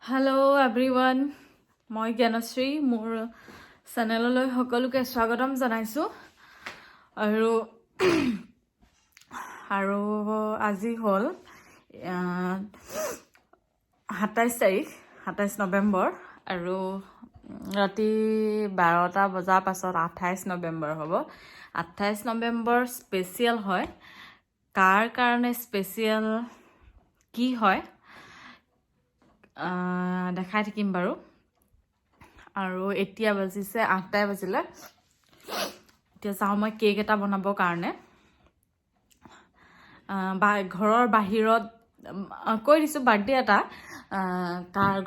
Hello' everyone, মই জ্ঞানশ্ৰী। মোৰ চেনেললৈ সকলোকে স্বাগতম জনাইছোঁ। আৰু আজি হ'ল 27 নৱেম্বৰ আৰু ৰাতি 12টা বজাৰ পাছত 28 নৱেম্বৰ হ'ব। 28 নৱেম্বৰ স্পেচিয়েল হয়। কাৰ কাৰণে স্পেচিয়েল, কি হয় দেখাই থাকিম বাৰু। আৰু এতিয়া বাজিছে 8টাই বাজিলে। এতিয়া চাওঁ মই কেক এটা বনাবৰ কাৰণে ঘৰৰ বাহিৰত কৈ দিছোঁ, বাৰ্থডে এটা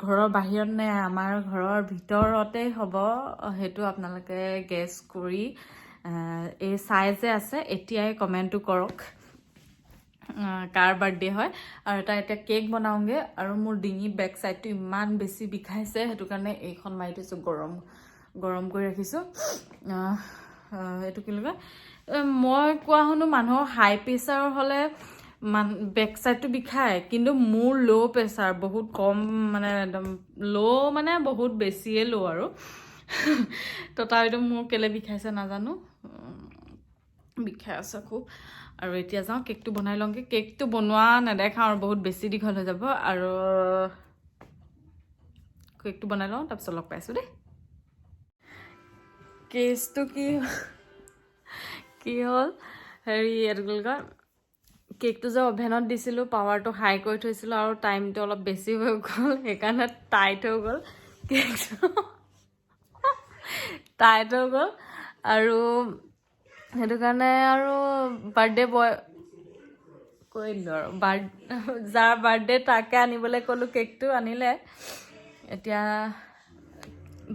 ঘৰৰ বাহিৰত নে আমাৰ ঘৰৰ ভিতৰতেই হ'ব সেইটো আপোনালোকে গেছ কৰি এই চাই যে আছে এতিয়াই কমেণ্টটো কৰক কাৰ বাৰ্থডে হয়। আৰু এতিয়া কেক বনাওঁগৈ। আৰু মোৰ ডিঙি বেক চাইডটো ইমান বেছি বিষাইছে, সেইটো কাৰণে এইখন মাৰি থৈছোঁ, গৰম কৰি ৰাখিছোঁ। এইটো কি বুলি কয়, মই কোৱা শুনো মানুহৰ হাই প্ৰেছাৰ হ'লে বেক চাইডটো বিষায়, কিন্তু মোৰ ল' প্ৰেছাৰ বহুত কম, মানে একদম ল' মানে বহুত বেছিয়ে ল' আৰু তথাপিতো মোৰ কেলে বিষাইছে নাজানো, বিষাই আছে খুব। আৰু এতিয়া যাওঁ কেকটো বনাই লওঁগৈ। কেকটো বনোৱা নেদেখাওঁ আৰু বহুত বেছি দীঘল হৈ যাব। আৰু কেকটো বনাই লওঁ, তাৰপিছত লগ পাইছোঁ দেই। কেছটো কি হ'ল, এইটো কি কয়, কেকটো যে অভেনত দিছিলোঁ, পাৱাৰটো হাই কৰি থৈছিলোঁ আৰু টাইমটো অলপ বেছি হৈ গ'ল, সেইকাৰণে টাইট হৈ গ'ল কেকটো টাইট হৈ গ'ল। আৰু সেইটো কাৰণে আৰু বাৰ্থডে বয় কৈ দিলোঁ আৰু যাৰ বাৰ্থডে তাকে আনিবলৈ ক'লোঁ। কেকটো আনিলে। এতিয়া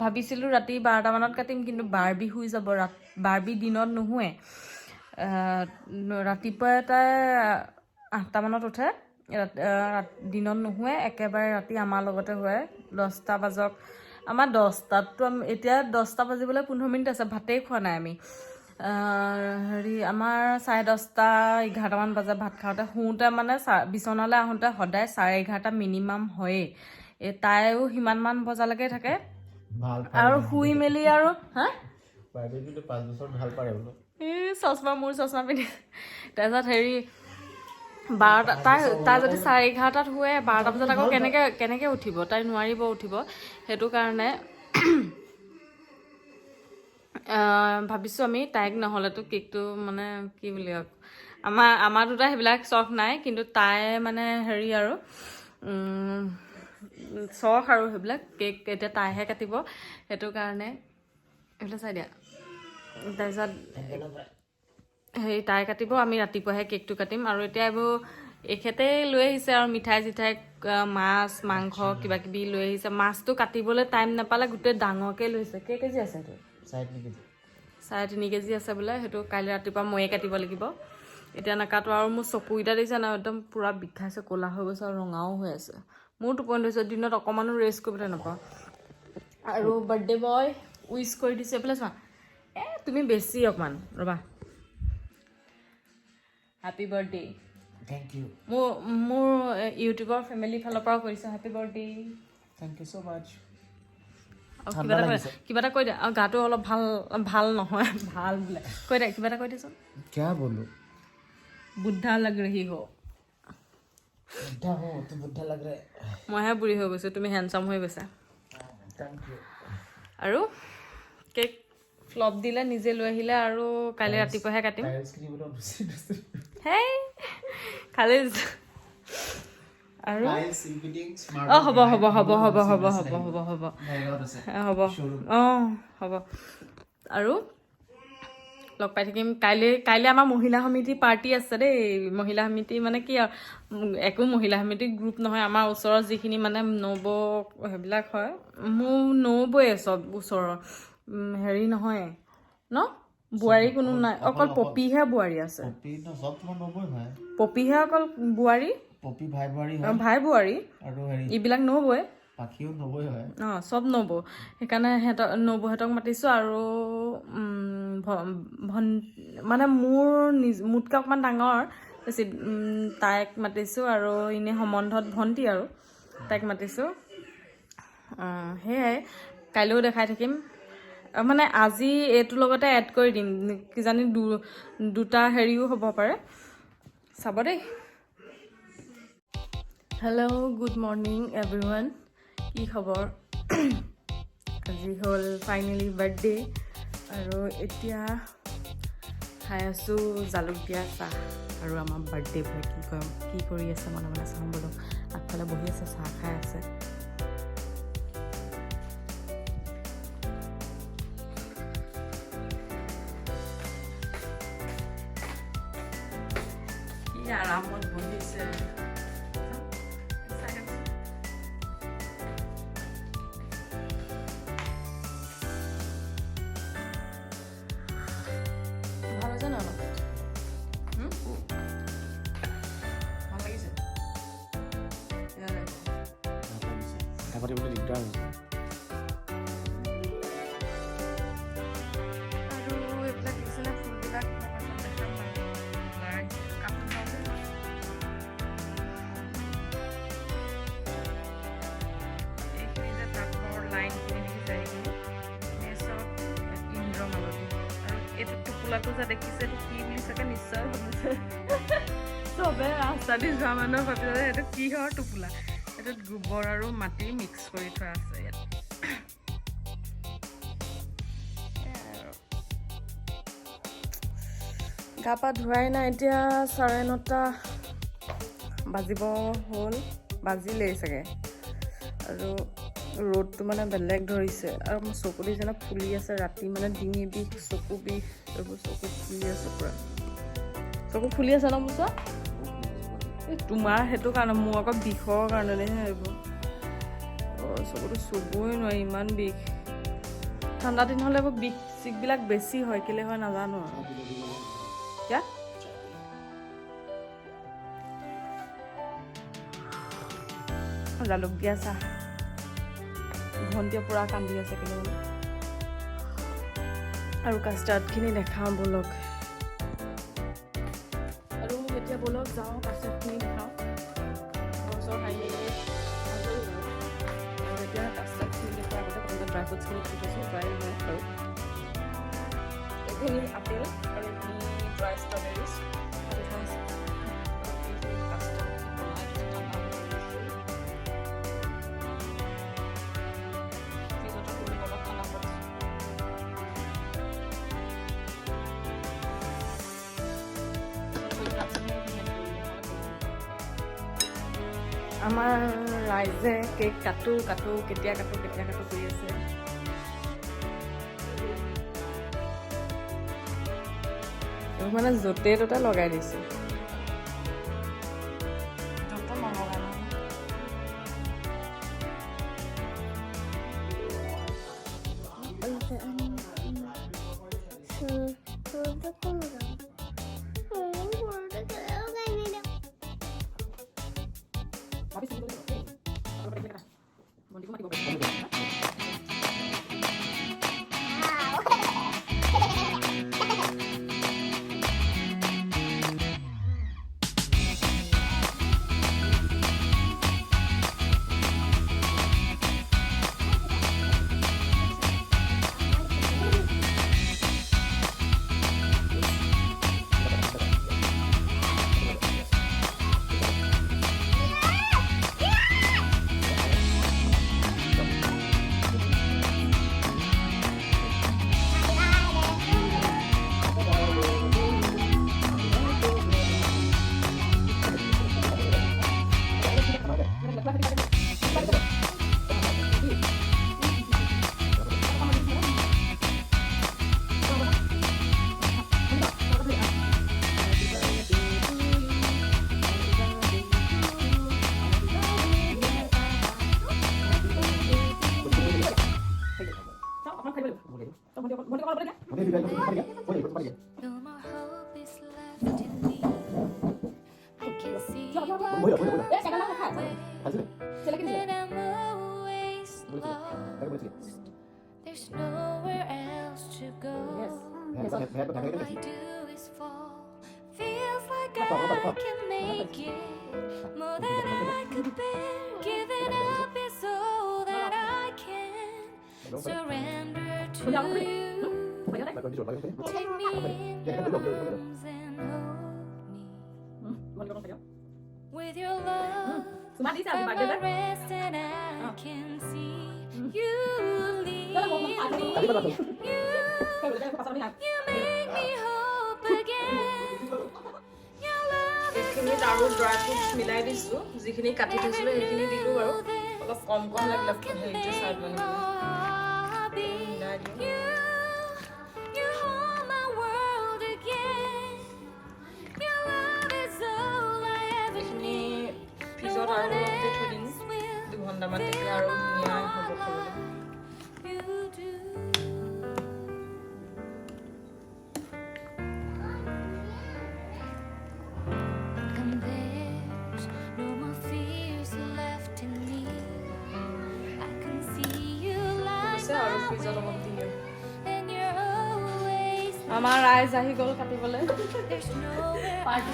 ভাবিছিলোঁ ৰাতি 12টা মানত কাটিম, কিন্তু বাৰ্বি শুই যাব। বাৰ্বি দিনত নুশুৱে। ৰাতিপুৱাই তাই 8টা মানত উঠে, দিনত নুশুৱে, একেবাৰে ৰাতি আমাৰ লগতে শুৱে। 10টা বাজক, আমাৰ 10টাততো এতিয়া 10টা বাজিবলৈ 15 মিনিট আছে, ভাতেই খোৱা নাই আমি। আমাৰ 10:30 11টামান বাজে ভাত খাওঁতে। শুওঁতে মানে বিচনালৈ আহোঁতে সদায় 11:30 মিনিমাম হয়েই। তাইও সিমানমান বজালৈকে থাকে আৰু শুই মেলি আৰু চশমা পিন্ধি। তাৰপিছত 12টা, তাই যদি 11:30 শুৱে, 12টা বজাত আকৌ কেনেকৈ উঠিব? তাই নোৱাৰিব উঠিব। সেইটো কাৰণে ভাবিছোঁ আমি তাইক নহ'লেতো কেকটো মানে কি বুলি কয়, আমাৰ দুটা সেইবিলাক চখ নাই, কিন্তু তাই মানে আৰু চখ আৰু সেইবিলাক কেক এতিয়া তাইহে কাটিব। সেইটো কাৰণে এইফালে চাই দিয়া। তাৰপিছত তাই কাটিব, আমি ৰাতিপুৱাহে কেকটো কাটিম। আৰু এতিয়া এইবোৰ এখেতেই লৈ আহিছে আৰু মিঠাই চিঠাই, মাছ মাংস কিবা কিবি লৈ আহিছে। মাছটো কাটিবলৈ টাইম নাপালে গোটেই ডাঙৰকৈ লৈছে। কেই কেজি আছে এইটো? 3.5 কেজি আছে বোলে। সেইটো কাইলৈ ৰাতিপুৱা ময়ে কাটিব লাগিব। এতিয়া নাকাটো। আৰু মোৰ চকুকেইটা দেখিছে না, একদম পূৰা বিষাইছে, ক'লা হৈ গৈছে আৰু ৰঙাও হৈ আছে। মোৰ টোপনি ধৰিছে, দিনত অকণমানো ৰেষ্ট কৰিবলৈ নাপাওঁ। আৰু বাৰ্থডে বয় উইচ কৰি দিছে। এইফালে চোৱা, তুমি বেছি অকণমান ৰ'বা। Happy birthday. Thank you. মোৰ ইউটিউবৰ ফেমিলিৰ ফালৰ পৰাও কৰিছোঁ happy birthday. Thank you so' much. কিবা এটা কৈ দিয়া। আৰু গাটো অলপ ভাল নহয়, ভাল বোলে কৈ দিয়া, কিবা এটা কৈ দিয়াচোন। क्या बोलूं? বুদ্ধা লগ ৰহি हो। बुढ़ा हो तो बुढ़ा लग रहा है। মইহে বুঢ়ী হৈ গৈছোঁ, তুমি হেণ্ডচাম হৈ গৈছা। Thank you. আৰু কেক ফ্লপ দিলে, নিজে লৈ আহিলে। আৰু কাইলৈ ৰাতিপুৱাহে কাটিম। হেই খালি আৰু হ'ব আৰু লগ পাই থাকিম কাইলৈ আমাৰ মহিলা সমিতি পাৰ্টি আছে দেই। মহিলা সমিতি মানে কি আৰু, একো মহিলা সমিতি গ্ৰুপ নহয়, আমাৰ ওচৰৰ যিখিনি মানে নবৌ সেইবিলাক হয়। মোৰ নবৌয়ে চব ওচৰৰ, নহয় ন, বোৱাৰী কোনো নাই, অকল পপিহে বোৱাৰী আছে। পপিহে অকল বোৱাৰী, ভাই বোৱাৰী, এইবিলাক নবৌয়ে, চব নবৌ। সেইকাৰণে নবৌহঁতক মাতিছোঁ। আৰু মানে মোতকৈ অকণমান ডাঙৰ বেছি, তাইক মাতিছোঁ। আৰু এনেই সম্বন্ধত ভণ্টি, আৰু তাইক মাতিছোঁ। সেয়াই কাইলৈও দেখাই থাকিম মানে আজি এইটোৰ লগতে এড কৰি দিম কিজানি দুটা হেৰিও হ'ব পাৰে চাব দেই হেল্ল' গুড মৰ্ণিং এভৰিৱান কি খবৰ আজি হ'ল ফাইনেলি বাৰ্থডে আৰু এতিয়া খাই আছোঁ জালুক দিয়া চাহ আৰু আমাৰ বাৰ্থডে বয় কি কৰি আছে মনে মনে চাওঁ বোলো আগফালে বহি আছে চাহ খাই আছে কি আৰামত বহিছে পাতিবলৈ দিগদাৰ হৈছে আৰু এইবিলাক দিছিলে ফুলবিলাক এইখিনি যে তাকৰ লাইনখিনি দেখিছে এইখিনি চব ইন্দ্ৰমালতী আৰু এইটো টোপোলাটো যে দেখিছে এইটো কি বুলি চাগে নিশ্চয় ভাবিছে চবে ৰাস্তা দি যোৱা মানুহে ভাবিছে যে এইটো কিহৰ টোপোলা এইটোত গোবৰ আৰু মাটি মিক্স কৰি থোৱা আছে ইয়াত গা পা ধোৱাই নাই এতিয়া 9:30 বাজিব হ'ল বাজিলেই চাগে আৰু ৰ'দটো মানে বেলেগ ধৰিছে আৰু মোৰ চকু দি যেনে ফুলি আছে ৰাতি মানে ডিঙি বিষ চকু বিষ এইবোৰ চকু ফুলি আছে পূৰা চকু ফুলি আছে ন মোৰ এই তোমাৰ সেইটো কাৰণে মোৰ আকৌ বিষৰ কাৰণেহে এইবোৰ চকুটো চুবই নোৱাৰি ইমান বিষ ঠাণ্ডা দিন হ'লে এইবোৰ বিষ চিকবিলাক বেছি হয় কেলে হয় নাজানো আৰু क्या জালুক দিয়া চাহ ভণ্টিয়ে পূৰা কান্দি আছে কিন্তু আৰু কাষ্টাৰ্ডখিনি দেখাওঁ ব'লক আৰু এতিয়া ব'লক যাওঁ কাষ্টাৰ্ডখিনি দেখাওঁ গছৰ আৰু এতিয়া কাষ্টাৰ্ডখিনি দেখুৱাৰ আগতে প্ৰথমতে ড্ৰাই ফ্ৰুটছখিনি দি থৈছোঁ ড্ৰাই নহয় আৰু এইখিনি আপেল আৰু এইখিনি dry strawberries. আমাৰ ৰাইজে কেক কাটো কেতিয়া কাটো কৰি আছে মানে য'তে ত'তে লগাই দিছোঁ There's nowhere else to go. All I do is fall. Feels like I can make it more than I could bear. Giving up is all that I surrender to you. Take me in your arms and hold me. With your love, find my rest and I can see you lead me. You make me hope again. Your love is এইখিনিত আৰু dry fruits মিলাই দিছোঁ যিখিনি কাটি থৈছিলোঁ সেইখিনি দিলোঁ বাৰু অলপ কম লাগিলে হেৰিটো চাই মিলাই দিওঁ You hold my world again. Your love is all I ever এইখিনি ফ্ৰিজত আৰু অলপ দি থৈ দিম 2 ঘণ্টামান তেতিয়া আৰু ধুনীয়া হ'ব খাবলৈ you do. And there's no more fears left in me. I can see you light আছে আৰু my ফ্ৰিজত অলপ দি দিম way, and you're always আমাৰ ৰাইজ আহি গ'ল কাটিবলৈ there's nowhere পাৰ্টি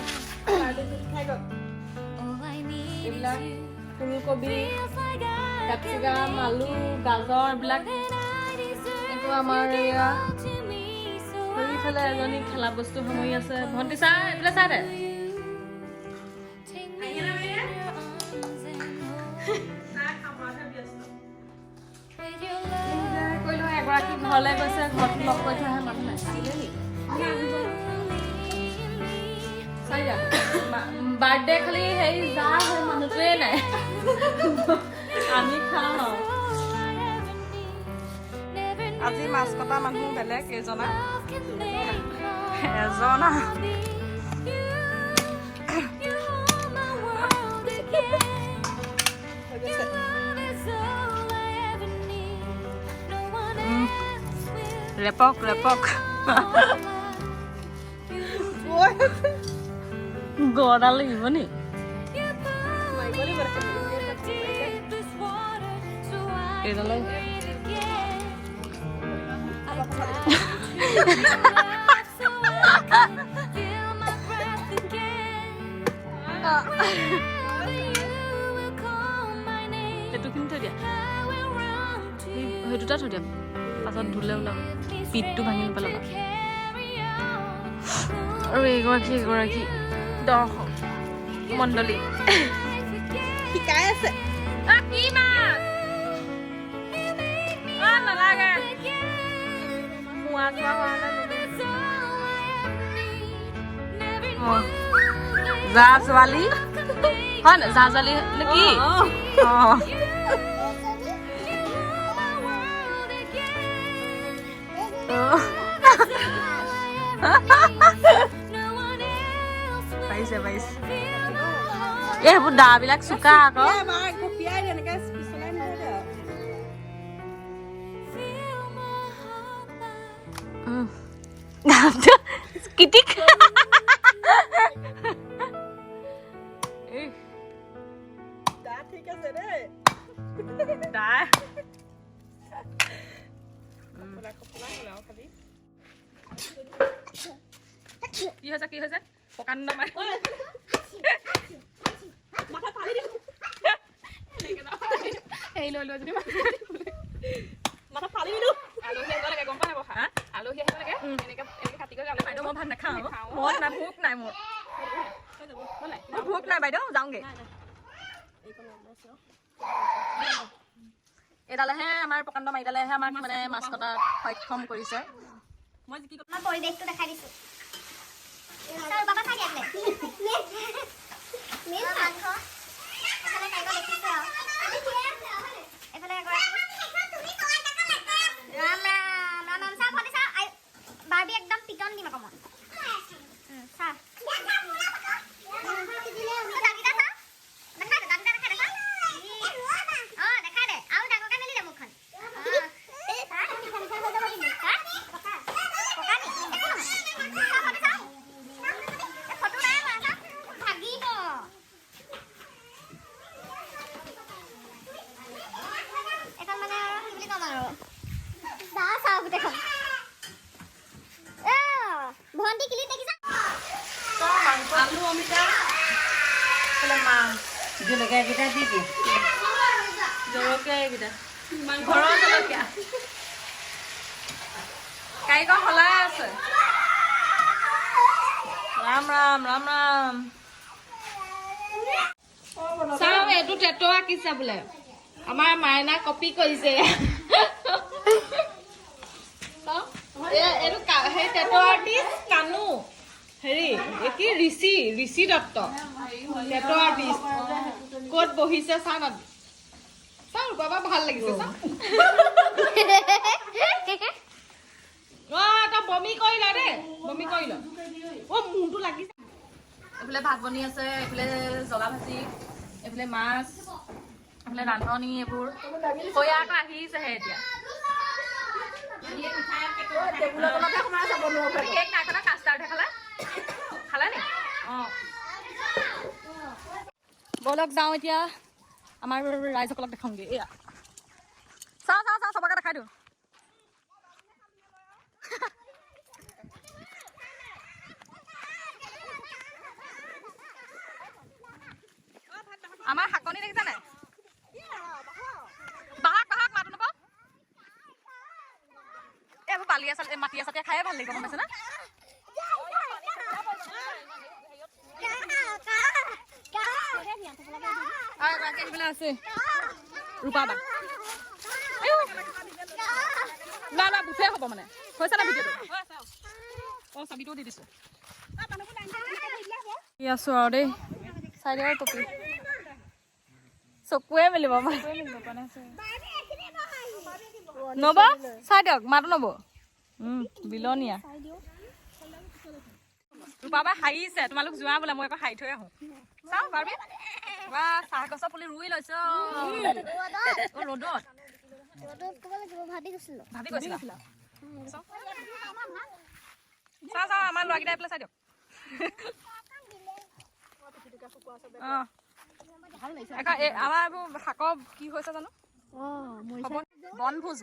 খাই গ'ল all I need is এইবিলাক you. ফুলকবি Feels like I কেপচিকাম আলু গাজৰ এইবিলাক এইটো আমাৰ এয়া to me so সেইফালে এজনী খেলা বস্তু সামৰি আছে ভণ্টি চা এইফালে চা দে take me in your arms and hold with your love. কৰিলো এগৰাকী ঘৰলৈ গৈছে ঘৰত লগ কৰি থৈ আহে মানুহ নাছিলে নি বাৰ্থডে খালি হেৰি যা হয় মানুহটোৱে নাই আমি খাওঁ আজি মাছ কটা মানুহ বেলেগ এজনা এজনা ৰেপক গড়াল লাগিব নি এইডালে এইটো কিনি থৈ দিয়া সেই দুটা থৈ দিয়া পাছত ধুলে ওলাব পিঠটো ভাঙি পেলাবা আৰু এগৰাকী দৰ্শক মণ্ডলী শিকাই আছে কি মাছ নালাগে যা ছোৱালী হয় না যা ছোৱালী নে কি পাৰিছে এইবোৰ দাবিলাক চোকা আকৌ কিটিক ঠিক আছে দেই কি হৈছে পকাণ্ড মাৰি মাথা ফালি দিলো আলহী আহিব লাগে গম পাই নাপাওঁ আলহী আহিব লাগে এনেকে কাটি কৰি বাইদেউ মই ভাত নাখাওঁ মই না ভোক নাই মোৰ ভোক নাই বাইদেউ যাওঁগে এইডালেহে আমাৰ প্ৰকাণ্ড মাৰিডালেহে আমাক মানে মাছ কটাত সক্ষম কৰিছে মই কি পৰিৱেশটো দেখাই দিছো তাৰ বাবা চাই দিলে মেন মাংস এফালে কাইবা দেখিছে এফালে তুমি কয় টাকা লাগে ৰাম চা ফলি চা বাৰবি একদম পিটন দিম আকৌ মই চা আলু অমিতা মাছ জলকীয়া কেইটা দি দিম জলকীয়া এইকেইটা ঘৰৰ জলকীয়া কাৰিকৰ সলাই আছে ৰাম ৰাম ৰাম ৰাম চাওঁ এইটো টেটো আঁকিছে বোলে আমাৰ মাইনা কপি কৰিছে এইটো সেই টেটো আৰ্টিষ্ট কানু হেৰি কি ঋষি দত্ত টেটো আৰ্টিষ্ট ক'ত বহিছে চা না চাওঁ বাবা ভাল লাগিছে চা এটা বমি কৰিলা দেই বমি কৰিলা মূৰটো লাগিছে এইফালে ভাত বনি আছে এইফালে জ্বলা ভাজি এইফালে মাছ এইফালে ৰান্ধনি এইবোৰ খৈয়া আকৌ আহিছেহে এতিয়া কেক নাই খোৱা কাষ্টাৰ্ডহে খালা নি অঁ ব'লক যাওঁ এতিয়া আমাৰ ৰাইজসকলক দেখাওঁগৈ এয়া চাওঁ চবকে দেখাই দিওঁ আমাৰ শাকনি দেখিছা নাই বাহাক মাতো নাপাওঁ এইবোৰ বালি আছে মাটি আছে খায়ে ভাল লাগিব গম পাইছে না আছে ৰূপা বা না বুফে হ'ব মানে হৈছে না ভিডিঅ'টো অঁ চাবিটোও দি দিছোঁ আছো আৰু দেই চাইডে কপি চকুৱে মেলিব নব চাই দিয়ক মাতো নব বিলনীয়া ৰূপাবা হাঁহিছে তোমালোক যোৱা বোলে মই আকৌ হাঁহি থৈ আহোঁ চাওঁ বাৰবি বা চাহ গছৰ পুলি ৰুই লৈছ ৰ'দত ভাবি গৈছিলা চাওঁ আমাৰ ল'ৰাকেইটাই পেলাই চাই দিয়ক অঁ আমাৰ এইবোৰ শাকৰ কি হৈছে জানো বনভোজ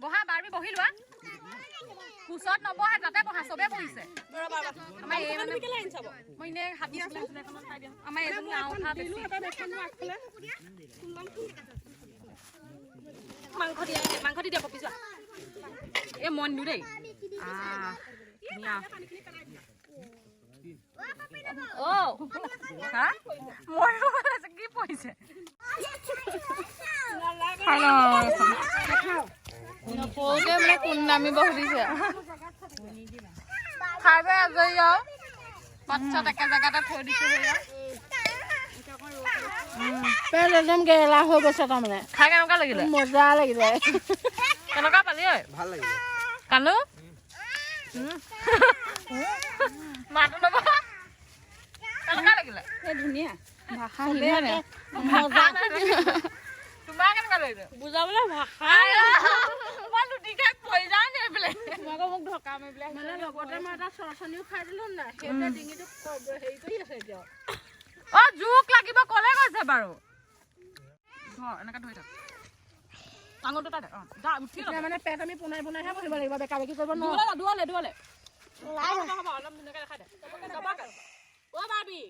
বহা বাৰবি বহি লোৱা কোচত নবহা তাতে বহা চবে বহিছে মই এনে হাবি আমাৰ এজনী মাংস দি দিয়া পপি যোৱা এই মন দিওঁ দেই কি পঢ়িছে সৰুতে মানে কোন নামিব সুধিছে খাই বৈ আজৰি আৰু পাছত একে জেগাতে থৈ দিছো একদম গেলা হৈ গৈছে তাৰমানে খাই কেনেকুৱা লাগিলে মজা লাগিলে কেনেকুৱা পালি ঐ ভাল লাগিলে কানু মাতো নব কেনেকুৱা লাগিলে ধুনীয়া ভাষা তোমাৰ কেনেকুৱা লাগিলে বুজাবলৈ ভাষা মই লুটি খাই পৰি যাওঁ নে এইফালে তোমাক মোক ঢকা মাৰি পেলাই মানে লগতে মই এটা চৰচনিও খাই দিলো নাই সেইটোৱে ডিঙিটো হেৰি কৰি আছে এতিয়া অ জোক লাগিব ক'লে গৈছে বাৰু এনেকে ধৰি থাক আঙুলটো তাতে অ যা উঠি মানে পেট আমি পোনাই পোনাইহে বহিব লাগিব বেকা বেকি কৰিব নোৱাৰো দুৱালে হ'ব অলপ ধুনীয়াকৈ দেখাই দে অ বাবি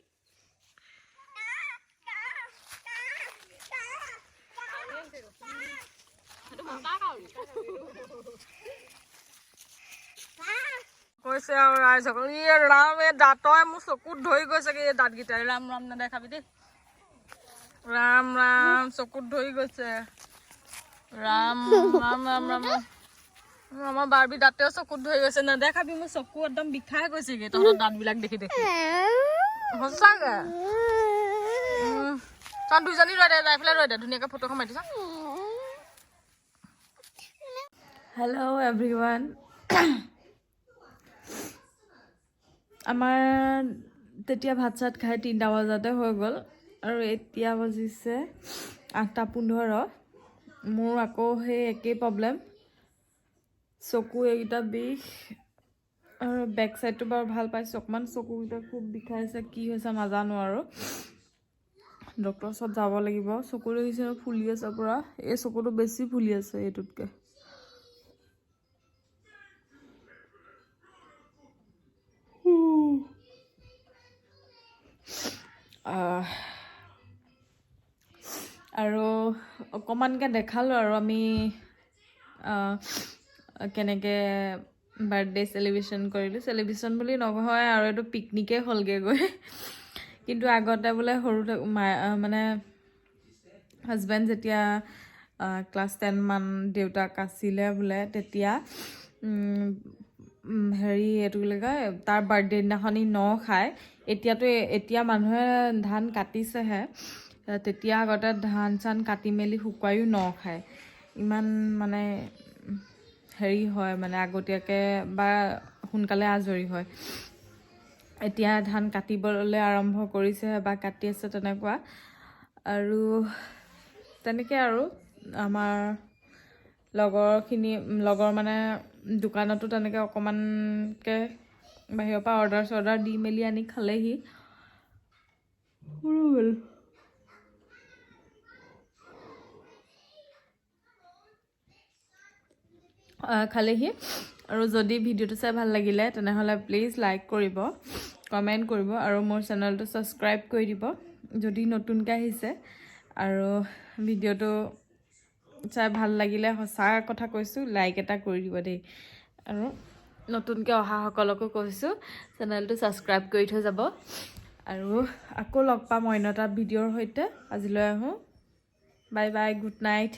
কৈছে আৰু ৰাইজসকল ৰাম এই দাঁতই মোৰ চকুত ধৰি গৈছেগে এই দাঁতকেইটাই ৰাম নেদেখাবি দেই ৰাম চকুত ধৰি গৈছে ৰাম আমাৰ বাৰবি দাঁতেও চকুত ধৰি গৈছে নেদেখাবি মোৰ চকু একদম বিষাই গৈছেগে তহঁতৰ দাঁতবিলাক দেখি সঁচাকে তই দুজনী ৰৈ দে যাই পেলাই ৰৈ দে ধুনীয়াকৈ ফটোখন মাৰি দিছা হেল্ল' এভৰিৱান আমাৰ তেতিয়া ভাত চাত খাই 3টা বজাতে হৈ গ'ল আৰু এতিয়া বাজিছে 8:15 মোৰ আকৌ সেই একেই প্ৰব্লেম চকু এইকেইটা বিষ আৰু বেক চাইডটো বাৰু ভাল পাইছোঁ অকণমান চকুকেইটা খুব বিষাইছে কি হৈছে নাজানো আৰু ডক্টৰৰ ওচৰত যাব লাগিব চকুটো দেখিছে ফুলি আছে পূৰা এই চকুটো বেছি ফুলি আছে এইটোতকৈ আৰু অকণমানকৈ দেখালোঁ আৰু আমি কেনেকৈ বাৰ্থডে চেলিব্ৰেশ্যন কৰিলোঁ। চেলিব্ৰেশ্যন বুলি নহয় আৰু এইটো পিকনিকেই হ'লগৈ গৈ। কিন্তু আগতে বোলে সৰু মানে হাজবেণ্ড যেতিয়া ক্লাছ 10 মান দেউতাক আছিলে বোলে, তেতিয়া হেৰি এইটো কি কয় তাৰ বাৰ্থডে দিনাখনি খায়। এতিয়া মানুহে ধান কাটিছেহে, তেতিয়া আগতে ধান চান কাটি মেলি শুকুৱাইও খায়। ইমান মানে হেৰি হয় মানে আগতীয়াকৈ বা সোনকালে আজৰি হয়। এতিয়া ধান কাটিবলৈ আৰম্ভ কৰিছেহে বা কাটি আছে তেনেকুৱা। আৰু তেনেকৈ আৰু আমাৰ লগৰ মানে দোকানতো তেনেকৈ অকণমানকৈ বাহিৰৰ পৰা অৰ্ডাৰ দি মেলি আনি খালেহি। আৰু যদি ভিডিঅ'টো চাই ভাল লাগিলে তেনেহ'লে প্লিজ লাইক কৰিব, কমেণ্ট কৰিব আৰু মোৰ চেনেলটো ছাবস্ক্ৰাইব কৰি দিব যদি নতুনকৈ আহিছে। আৰু ভিডিঅ'টো চাই ভাল লাগিলে সঁচা কথা কৈছোঁ, লাইক এটা কৰি দিব দেই। আৰু নতুনকৈ অহাসকলকো কৈছোঁ চেনেলটো ছাবস্ক্ৰাইব কৰি থৈ যাব। আৰু আকৌ লগ পাম অন্য এটা ভিডিঅ'ৰ সৈতে। আজিলৈ আহোঁ, বাই বাই, গুড নাইট।